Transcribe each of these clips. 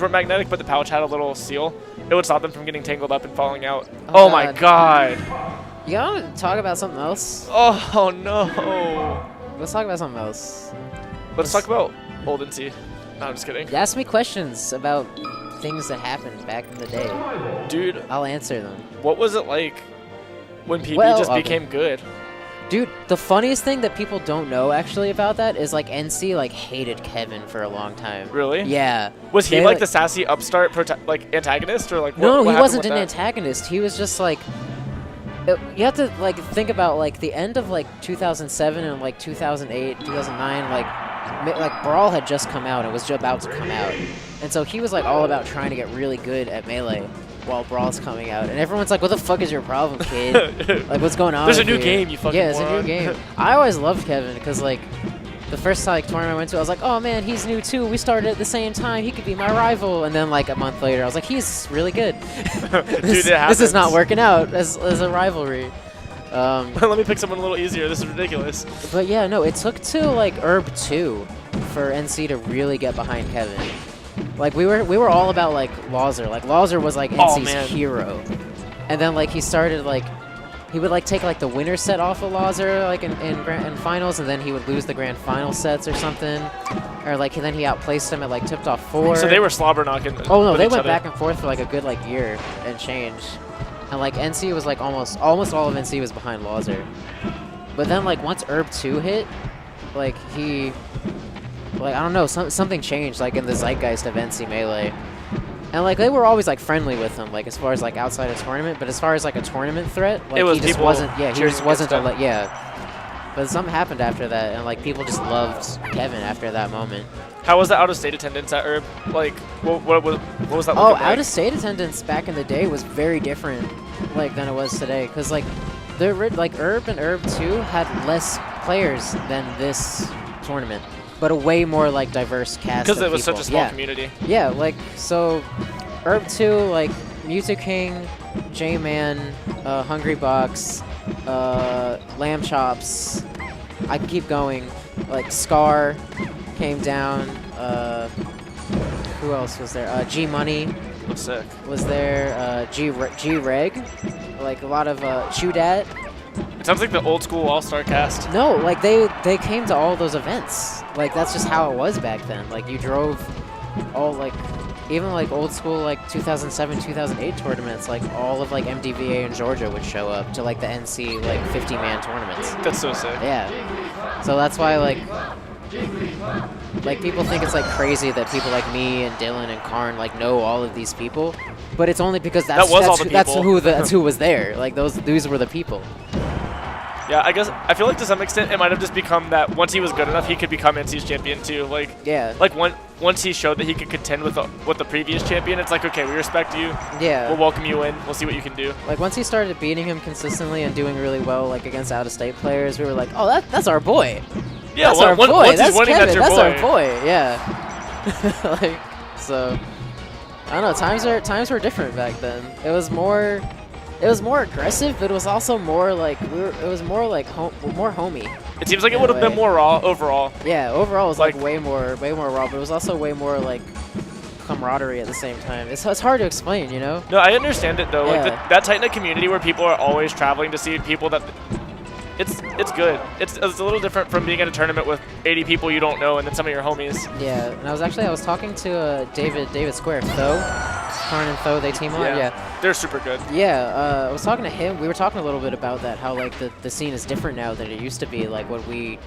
were magnetic, but the pouch had a little seal, it would stop them from getting tangled up and falling out. Oh my god. You want to talk about something else? Oh no. Let's talk about something else. Let's talk about old NC. No, I'm just kidding. You ask me questions about things that happened back in the day. Dude. I'll answer them. What was it like when PB just became good? Dude, the funniest thing that people don't know actually about that is like NC like hated Kevin for a long time. Really? Yeah. Was he like the sassy upstart antagonist or like what? No, what he wasn't an that? antagonist. He was just like you have to like think about like the end of like 2007 and like 2008, 2009 like Brawl had just come out and was just about to come out. And so he was like all about trying to get really good at Melee while Brawl's coming out. And everyone's like, what the fuck is your problem, kid? Like, what's going on? There's a new game, you fucking Yeah, moron. it's a new game. I always loved Kevin because, like, the first tournament I went to, I was like, oh, man, he's new, too. We started at the same time. He could be my rival. And then, like, a month later, I was like, he's really good. Dude, this is not working out as a rivalry. Let me pick someone a little easier. This is ridiculous. But, yeah, no, it took to, like, Herb 2 for NC to really get behind Kevin. Like, we were all about, like, Lauser. Like, Lauser was, like, NC's hero. And then, like, he started, like, he would, like, take, like, the winner set off of Lauser, like, in finals, and then he would lose the grand final sets or something. Or, like, then he outplaced him at, like, tipped off 4. So they were slobber knocking. Oh, no, they went back and forth for, like, a good, like, year and change. And, like, NC was, like, almost all of NC was behind Lauser. But then, like, once Herb 2 hit, like, like, I don't know, something changed, like, in the zeitgeist of NC Melee. And, like, they were always, like, friendly with him, like, as far as, like, outside of tournament. But as far as, like, a tournament threat, like, he just wasn't, he just wasn't, But something happened after that, and, like, people just loved Kevin after that moment. How was the out-of-state attendance at Herb? Like, what was that looking like? Out-of-state attendance back in the day was very different, like, than it was today. Because, like, Herb and Herb 2 had less players than this tournament. But a way more, like, diverse cast because of it was people. such a small community. Yeah, like, so Herb 2, like, Mewtwo King, J-Man, Hungry Box, Lamb Chops, I can keep going, like, Scar came down, who else was there? G-Money was there, G-Reg, like, a lot of, Chudat. It sounds like the old school all-star cast. No, like they came to all those events. Like that's just how it was back then. Like you drove all like even like old school like 2007, 2008 tournaments. Like all of like MDVA in Georgia would show up to like the NC like 50-man tournaments. That's so sick. Yeah. So that's why like people think it's like crazy that people like me and Dylan and Karn like know all of these people, but it's only because that's who was there. Like these were the people. Yeah, I feel like to some extent it might have just become that once he was good enough, he could become NC's champion too. Like, yeah. Like once he showed that he could contend with the previous champion, it's like, okay, we respect you. Yeah. We'll welcome you in. We'll see what you can do. Like once he started beating him consistently and doing really well, like against out-of-state players, we were like, oh, that's our boy. Yeah, that's our boy. Once that's he's winning, Kevin. that's our boy. Yeah. Like, so I don't know. Times were different back then. It was more aggressive, but it was also more like it was more like more homey. It seems like it would have been more raw overall. Yeah, overall it was like way more raw, but it was also way more like camaraderie at the same time. It's hard to explain, you know? No, I understand it though. Yeah. Like that tight-knit community where people are always traveling to see people that it's good. It's a little different from being at a tournament with 80 people you don't know and then some of your homies. Yeah, and I was talking to David Square, Karn and Tho, they team on. Yeah, they're super good. Yeah, I was talking to him. We were talking a little bit about that, how like the scene is different now than it used to be. Like when we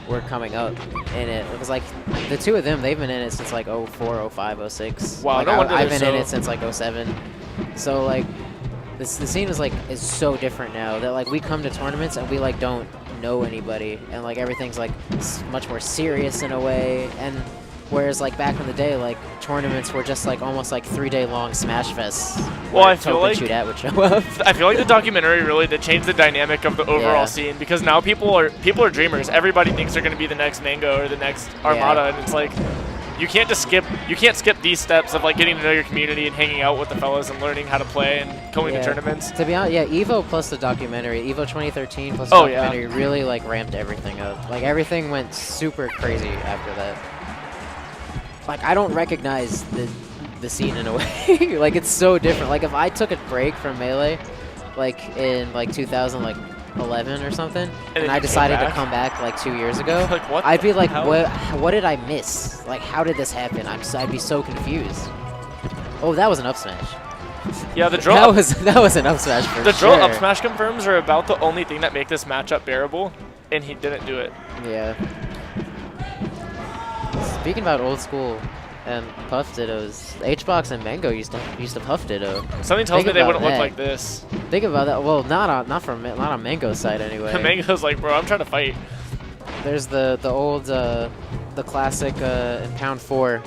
were coming up in it, it was like the two of them. They've been in it since like 04, 05, 06. Wow, like, no wonder I've been in it since like 07. So like. The scene is so different now that like we come to tournaments and we like don't know anybody and like everything's like much more serious in a way, and whereas like back in the day like tournaments were just like almost like 3-day long smash fests. Well, I feel like Chudat would show up. I feel like the documentary really did change the dynamic of the overall scene, because now people are dreamers. Everybody thinks they're going to be the next Mango or the next Armada, and it's like you can't skip these steps of like getting to know your community and hanging out with the fellas and learning how to play and going to tournaments. To be honest, yeah, Evo plus the documentary, Evo 2013 plus the documentary really like ramped everything up. Like everything went super crazy after that. Like I don't recognize the scene in a way. Like, it's so different. Like, if I took a break from Melee, like, in, like, 2011 or something, and I decided to come back, like, 2 years ago, like, what I'd be like, hell? what did I miss? Like, how did this happen? I'd be so confused. Oh, that was an up smash. Yeah, the draw. That was an up smash for The sure. draw up smash confirms are about the only thing that make this matchup bearable, and he didn't do it. Yeah. Speaking about old school and Puff Dittos, HBox and Mango used to Puff Ditto. Something tells me they wouldn't look like this. Think about that. Well, not on Mango's side anyway. Mango's like, bro, I'm trying to fight. There's the old the classic in Pound 4,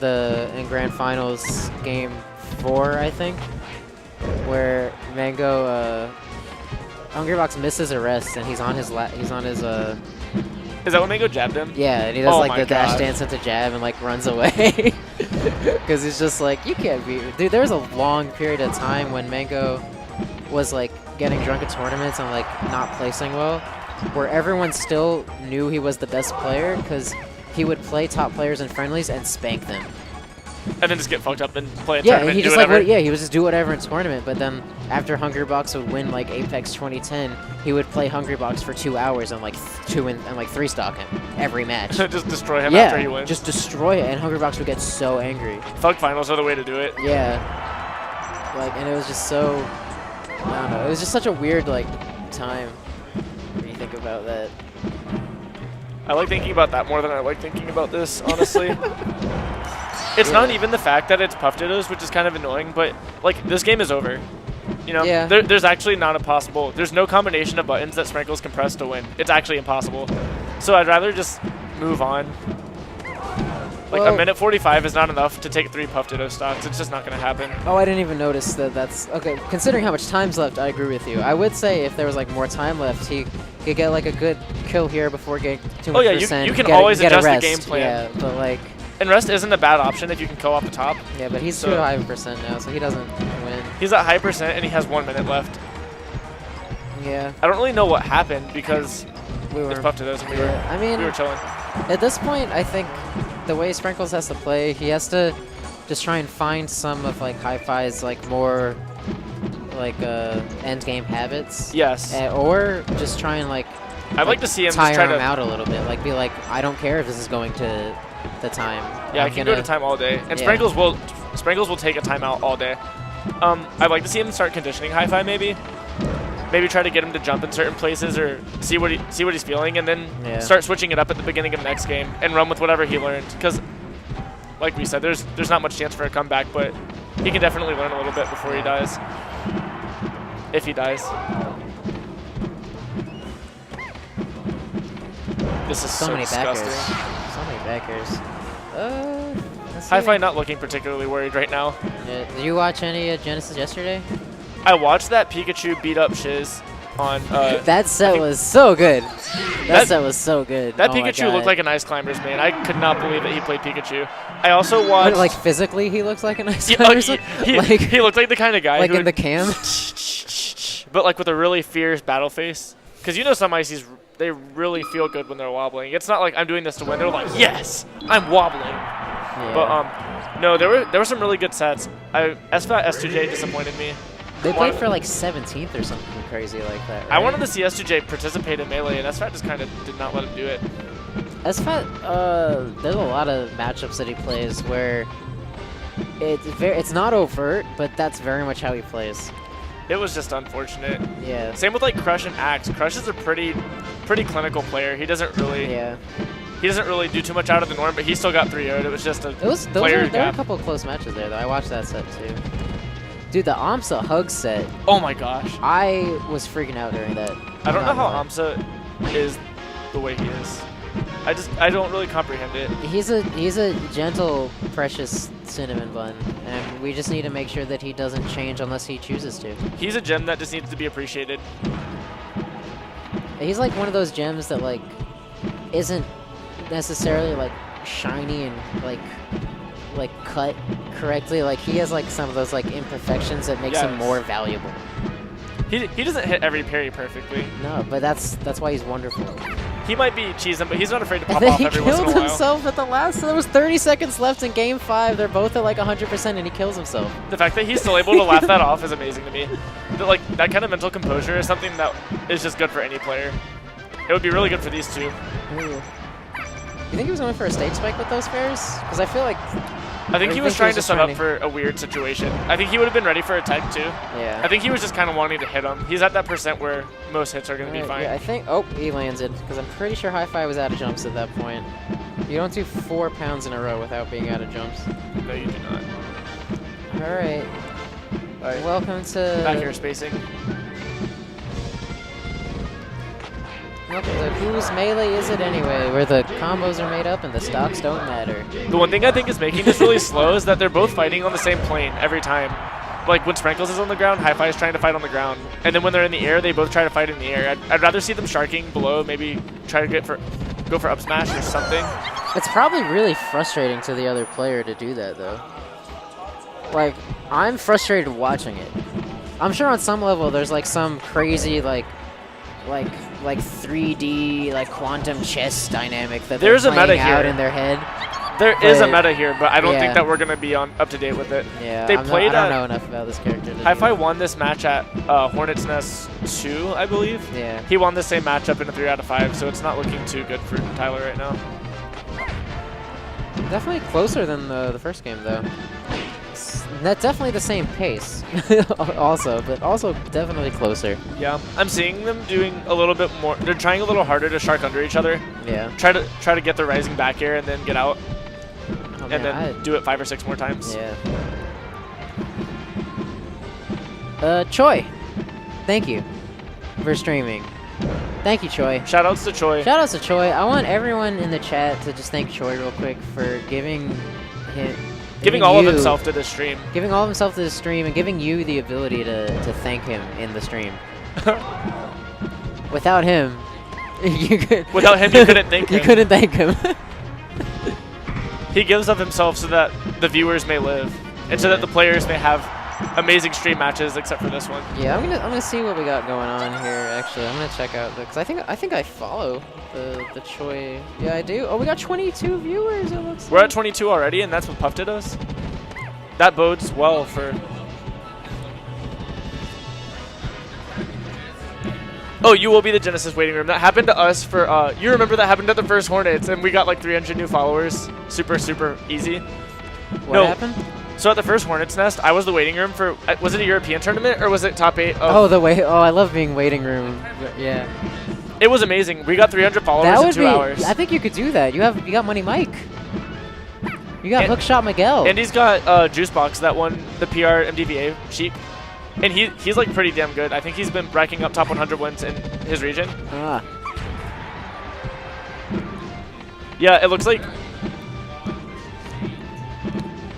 in Grand Finals game 4, I think, where Mango Hungrybox misses a rest and he's on his Is that when Mango jabbed him? Yeah, and he does like the dash God. dance into jab and like runs away. Because he's just like, you can't beat me. Dude, there was a long period of time when Mango was like getting drunk at tournaments and like not placing well, where everyone still knew he was the best player because he would play top players in friendlies and spank them. And then just get fucked up and play a Yeah, tournament and he and do just whatever. he would just do whatever in tournament. But then after Hungrybox would win like Apex 2010, he would play Hungrybox for 2 hours and like 3 stock him every match. Just destroy him after he wins. Just destroy it, and Hungrybox would get so angry. Thug finals are the way to do it. Yeah, like, and it was just so, I don't know, it was just such a weird like time when you think about that. I like thinking about that more than I like thinking about this, honestly. It's not even the fact that it's Puff Dittos, which is kind of annoying, but like this game is over. You know, there's actually not a possible. There's no combination of buttons that Sprankles can press to win. It's actually impossible. So I'd rather just move on. Like, a minute 45 is not enough to take 3 Puff Ditto stocks. It's just not going to happen. Oh, I didn't even notice that. That's okay. Considering how much time's left, I agree with you. I would say if there was like more time left, he could get like a good kill here before getting too much percent. You can always adjust the game plan. Yeah, but like. And rest isn't a bad option if you can go off the top. Yeah, but he's too high of percent now, so he doesn't win. He's at high percent and he has 1 minute left. Yeah. I don't really know what happened because it's Puff Dittos and we were chilling. At this point, I think the way Sprankles has to play, he has to just try and find some of like HiFi's like more like end game habits. Yes. Or just try and like I'd like to see him tire just try him to out a little bit. Like be like, I don't care if this is going to the time. Yeah, I can go to time all day. And Sprankles will take a timeout all day. I'd like to see him start conditioning HiFi maybe. Maybe try to get him to jump in certain places or see what he's feeling, and then start switching it up at the beginning of next game and run with whatever he learned. Because, like we said, there's not much chance for a comeback, but he can definitely learn a little bit before he dies. If he dies. This is so many disgusting. backers. So many backers. HiFi not looking particularly worried right now. Yeah. Did you watch any Genesis yesterday? I watched that Pikachu beat up Shiz on. That set was so good. That set was so good. That Pikachu looked like an Ice Climbers man. I could not believe that he played Pikachu. I also watched. But, like physically, he looks like an Ice Climbers. He looked like the kind of guy. Like who in the cam. But like with a really fierce battle face. Because you know some Ices, they really feel good when they're wobbling. It's not like I'm doing this to win. They're like, yes, I'm wobbling. Yeah. But no, there were some really good sets. SFAT S2J disappointed me. They played for like 17th or something crazy like that, right? I wanted to see S2J participate in Melee, and SFAT just kind of did not let him do it. SFAT, there's a lot of matchups that he plays where it's not overt, but that's very much how he plays. It was just unfortunate. Yeah. Same with like Crush and Axe. Crush is a pretty clinical player. He doesn't really he doesn't really do too much out of the norm, but he still got 3-0'd. It was just a player There were a couple of close matches there, though. I watched that set too. Dude, the Amsa hug set. Oh my gosh. I was freaking out during that. I don't know how Amsa is the way he is. I don't really comprehend it. He's a gentle, precious cinnamon bun, and we just need to make sure that he doesn't change unless he chooses to. He's a gem that just needs to be appreciated. He's like one of those gems that like isn't necessarily like shiny and like cut correctly. Like he has like some of those like imperfections that makes him more valuable. He doesn't hit every parry perfectly. No, but that's why he's wonderful. He might be cheesing, but he's not afraid to And pop then off he every once in a killed while. himself at the last. So there was 30 seconds left in Game 5. They're both at like 100%, and he kills himself. The fact that he's still able to laugh that off is amazing to me. Like, that kind of mental composure is something that is just good for any player. It would be really good for these two. Ooh. You think he was going for a stage spike with those fairs? Because I feel like... I think he was trying to just set trying up for a weird situation. I think he would have been ready for a tech too. Yeah. I think he was just kind of wanting to hit him. He's at that percent where most hits are going to be fine. Yeah, I think... Oh, he lands it. Because I'm pretty sure HiFi was out of jumps at that point. You don't do 4 pounds in a row without being out of jumps. No, you do not. All right. Welcome to... Back here spacing. Welcome to whose melee is it anyway? Where the combos are made up and the stocks don't matter. The one thing I think is making this really slow is that they're both fighting on the same plane every time. Like when Sprankles is on the ground, HiFi is trying to fight on the ground. And then when they're in the air, they both try to fight in the air. I'd rather see them sharking below, maybe try to go for up smash or something. It's probably really frustrating to the other player to do that though. Like, I'm frustrated watching it. I'm sure on some level there's like some crazy like 3D like quantum chess dynamic that There's they're a meta playing out here. in their head. There is a meta here, but I don't think Yeah. that we're going to be up to date with it. Yeah, They I played don't know enough about this character. HiFi won this match at Hornet's Nest 2, I believe. Yeah. He won the same matchup in a 3 out of 5, so it's not looking too good for Tyler right now. Definitely closer than the first game though. That's definitely the same pace, also, but also definitely closer. Yeah, I'm seeing them doing a little bit more. They're trying a little harder to shark under each other. Yeah. Try to get the rising back air and then get out, Oh, and man, then do it 5 or 6 more times. Yeah. Choi, thank you for streaming. Thank you, Choi. Shoutouts to Choi. Shoutouts to Choi. I want everyone in the chat to just thank Choi real quick for giving Giving all of himself to this stream. Giving all of himself to the stream and giving you the ability to thank him in the stream. Without him, you Without him, you couldn't thank him. You couldn't thank him. He gives of himself so that the viewers may live, and so that the players may have amazing stream matches, except for this one. Yeah, I'm gonna see what we got going on here. Actually, I'm gonna check out because I think I follow the Choi. Yeah, I do. Oh, we got 22 viewers. It looks. We're at 22 already, and that's what Puff did us. That bodes well for. Oh, you will be the Genesis waiting room. That happened to us for. You remember that happened at the first Hornets, and we got like 300 new followers. Super easy. What happened? So at the first Hornets Nest, I was the waiting room for. Was it a European tournament or was it top 8? Oh, I love being waiting room. Yeah. It was amazing. We got 300 followers in 2 hours. I think you could do that. You got Money Mike. You got Hookshot Miguel. And he's got Juicebox that won the PR MDVA sheep. And he's like pretty damn good. I think he's been racking up top 100 wins in his region. Ah. Yeah, it looks like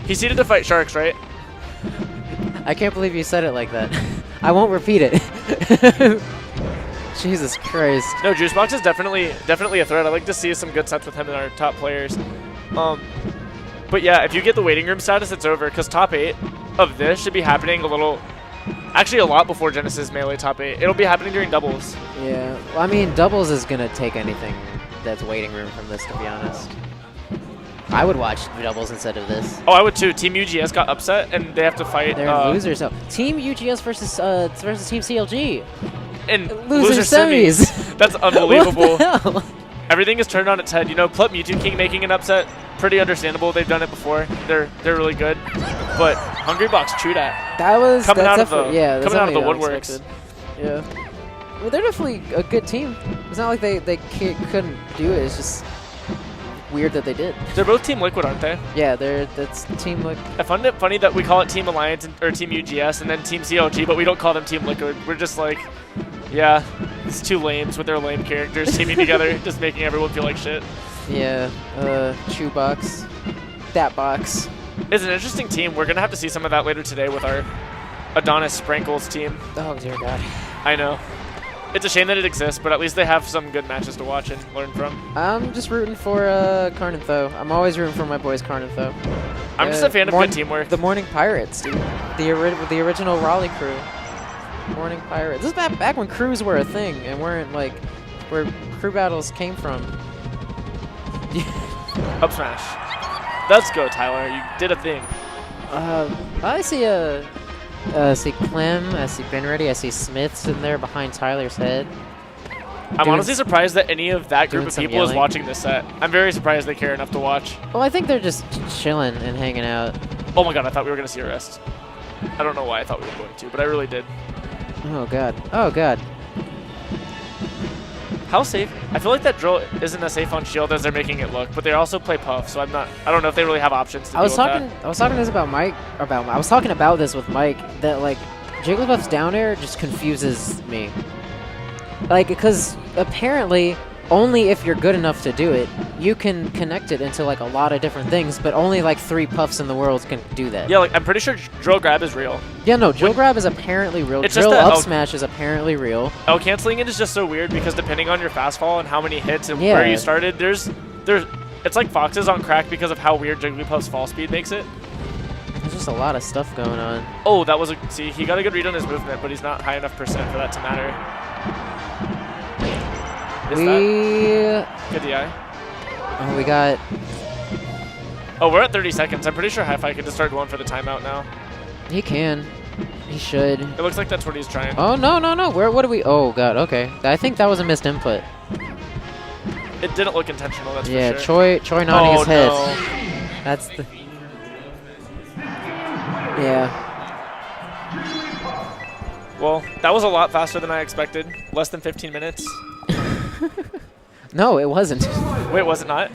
he's seeded to fight Sharks, right? I can't believe you said it like that. I won't repeat it. Jesus Christ. No, Juicebox is definitely a threat. I like to see some good sets with him and our top players. But yeah, if you get the waiting room status, it's over because top 8 of this should be happening actually a lot before Genesis Melee top 8. It'll be happening during doubles. Yeah, well, I mean, doubles is gonna take anything that's waiting room from this, to be honest. I would watch doubles instead of this. Oh, I would too. Team UGS got upset and they have to fight. They're losers. So Team UGS versus Team CLG. And Loser semis. That's unbelievable. What the hell? Everything is turned on its head. You know, Club Mewtwo King making an upset, pretty understandable. They've done it before. They're really good. But Hungrybox chewed at. Coming out of the woodworks. Yeah. Well, they're definitely a good team. It's not like they couldn't do it. It's just weird that they did. They're both Team Liquid, aren't they? Yeah, that's Team Liquid. I find it funny that we call it Team Alliance or Team UGS and then Team CLG, but we don't call them Team Liquid. We're just like, yeah, it's two lames with their lame characters teaming together, just making everyone feel like shit. Yeah, Chewbox, that box. It's an interesting team. We're gonna have to see some of that later today with our Adonis Sprankles team. Oh dear God. I know. It's a shame that it exists, but at least they have some good matches to watch and learn from. I'm just rooting for Carnintho. I'm always rooting for my boys Carnintho. I'm just a fan of good teamwork. The Morning Pirates, dude. The original Raleigh crew. Morning Pirates. This is back when crews were a thing and weren't like, where crew battles came from. Up smash. Let's go, Tyler. You did a thing. I see see Clem, I see Ben Ready, I see Smith sitting there behind Tyler's head. I'm honestly surprised that any of that group of people yelling. is watching this set. I'm very surprised they care enough to watch. Well, I think they're just chilling and hanging out. Oh my god, I thought we were going to see a rest. I don't know why I thought we were going to, but I really did. Oh god. Oh god. How safe? I feel like that drill isn't as safe on shield as they're making it look, but they also play puff, so I don't know if they really have options to I was deal with talking that. I was talking this about Mike I was talking about this with Mike that like Jigglypuff's down air just confuses me. Like because apparently only if you're good enough to do it, you can connect it into like a lot of different things, but only like 3 puffs in the world can do that. Yeah, like I'm pretty sure drill grab is real. Yeah, no, drill grab is apparently real. It's Drill just that up smash is apparently real. Canceling it is just so weird because depending on your fast fall and how many hits and where you started, there's it's like foxes on crack because of how weird Jigglypuff's fall speed makes it. There's just a lot of stuff going on. Oh, that was see, he got a good read on his movement, but he's not high enough percent for that to matter. Good DI. Oh, we got... Oh, we're at 30 seconds. I'm pretty sure HiFi can just start going for the timeout now. He can. He should. It looks like that's what he's trying. Oh, no, no, no. What do we... Oh, God. Okay. I think that was a missed input. It didn't look intentional, that's yeah, for sure. Choi nodding his head. No. That's the... Yeah. Well, that was a lot faster than I expected. Less than 15 minutes. No, it wasn't. Wait, was it not?